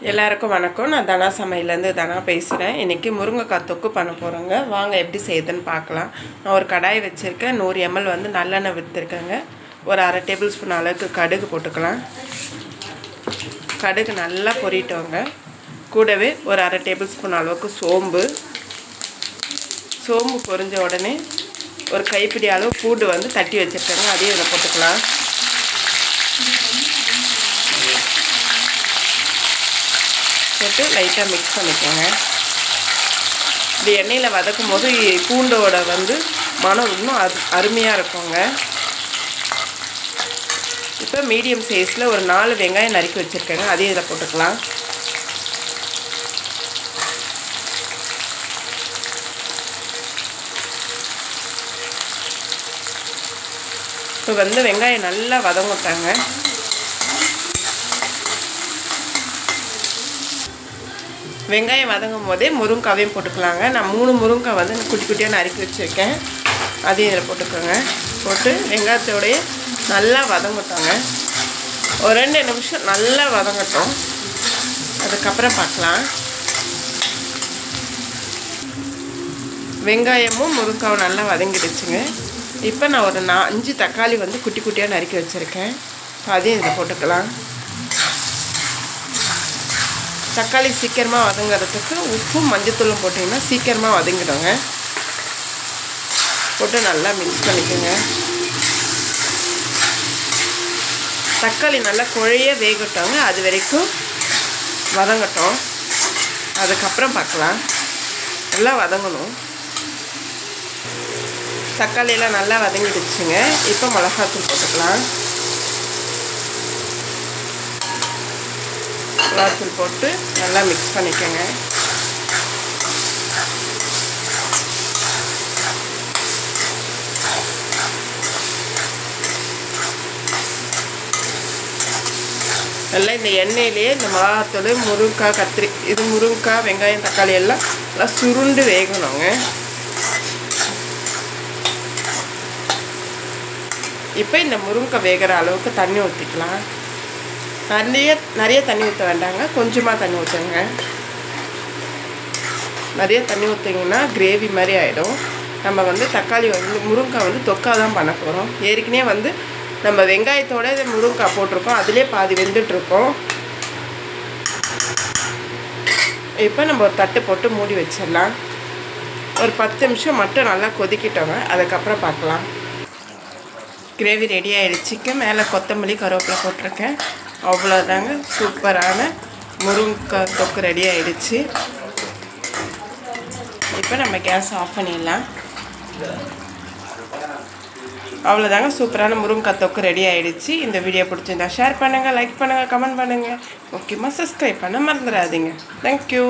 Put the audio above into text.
எல்லாருக்கும் வணக்கம். நான் தனா சமையலேருந்து தனா பேசுகிறேன். இன்றைக்கி முருங்கைக்காய் தொக்கு பண்ண போகிறோங்க. வாங்க எப்படி செய்யுதுன்னு பார்க்கலாம். நான் ஒரு கடாய் வச்சுருக்கேன். 100 ml வந்து நல்லெண்ணெய் விற்றுருக்கேங்க. ஒரு அரை டேபிள் ஸ்பூன் அளவுக்கு கடுகு போட்டுக்கலாம். கடுகு நல்லா பொரிட்டோங்க. கூடவே ஒரு அரை டேபிள் ஸ்பூன் அளவுக்கு சோம்பு பொரிஞ்ச உடனே ஒரு கைப்பிடி அளவு பூண்டு வந்து தட்டி வச்சுருக்கேங்க. அதையும் இதில் போட்டுக்கலாம். போட்டு லைட்டாக மிக்ஸ் பண்ணிக்கோங்க. இப்படி எண்ணெயில் வதக்கும் போது பூண்டோட வந்து மனம் இன்னும் அருமையாக இருக்குங்க. இப்போ மீடியம் சைஸில் ஒரு 4 வெங்காயம் நறுக்கி வச்சுருக்கேங்க. அதையும் இதில் போட்டுக்கலாம். இப்போ வந்து வெங்காயம் நல்லா வதங்கிட்டாங்க. வெங்காயம் வதங்கும் போதே முருங்காவையும் போட்டுக்கலாங்க. நான் 3 முருங்காய் வந்து குட்டி குட்டியாக நறுக்கி வச்சுருக்கேன். அதையும் இதில் போட்டுக்கோங்க. போட்டு வெங்காயத்தோடைய நல்லா வதங்கட்டோங்க. ஒரு 2 நிமிஷம் நல்லா வதங்கட்டும். அதுக்கப்புறம் பார்க்கலாம். வெங்காயமும் முருங்காவும் நல்லா வதங்கிடுச்சுங்க. இப்போ நான் ஒரு 5 தக்காளி வந்து குட்டி குட்டியாக நறுக்கி வச்சுருக்கேன். அதையும் இதில் போட்டுக்கலாம். தக்காளி சீக்கிரமாக வதங்கிறதுக்கு உப்பும் மஞ்சத்தூளும் போட்டிங்கன்னா சீக்கிரமாக வதங்கிடுங்க. போட்டு நல்லா மிக்ஸ் பண்ணிக்கோங்க. தக்காளி நல்லா குழைய வேகட்டோங்க. அது வரைக்கும் வதங்கட்டும். அதுக்கப்புறம் பார்க்கலாம். நல்லா வதங்கணும். தக்காளியெல்லாம் நல்லா வதங்கிடுச்சுங்க. இப்போ மிளகாத்தூள் போட்டுக்கலாம். மிளகாத்தூள் போட்டு நல்லா மிக்ஸ் பண்ணிக்கோங்க. நல்லா இந்த எண்ணெயிலேயே இந்த மிளகாத்தூள், முருங்காய், முருங்காய், வெங்காயம், தக்காளி எல்லாம் நல்லா சுருண்டு வேகணுங்க. இப்போ இந்த முருங்காய் வேகிற அளவுக்கு தண்ணி ஊற்றிக்கலாம். நிறைய தண்ணி ஊற்ற வேண்டாங்க. கொஞ்சமாக தண்ணி ஊற்றுங்க. நிறைய தண்ணி ஊற்றிங்கன்னா கிரேவி மாதிரி ஆகிடும். நம்ம வந்து தக்காளி வந்து முருங்காய் வந்து தொக்கா தான் பண்ண போகிறோம். ஏற்கனவே வந்து நம்ம வெங்காயத்தோட முருங்காய் போட்டிருக்கோம். அதிலே பாதி வெந்துட்டுருக்கோம். இப்போ நம்ம ஒரு தட்டு போட்டு மூடி வச்சிடலாம். ஒரு 10 நிமிஷம் மட்டும் நல்லா கொதிக்கிட்டோங்க. அதுக்கப்புறம் பார்க்கலாம். கிரேவி ரெடி ஆகிடுச்சிக்கு மேலே கொத்தமல்லி, கருவேப்பிலை போட்டிருக்கேன். அவ்வளோதாங்க. சூப்பரான முருங்கைக்காய் தொக்கு ரெடி ஆகிடுச்சு. இப்போ நம்ம கேஸ் ஆஃப் பண்ணிடலாம். அவ்வளோதாங்க. சூப்பரான முருங்கைக்காய் தொக்கு ரெடி ஆகிடுச்சு. இந்த வீடியோ பிடிச்சிருந்தா ஷேர் பண்ணுங்கள், லைக் பண்ணுங்கள், கமெண்ட் பண்ணுங்கள். முக்கியமாக சப்ஸ்கிரைப் பண்ண மறந்துடாதீங்க. தேங்க்யூ.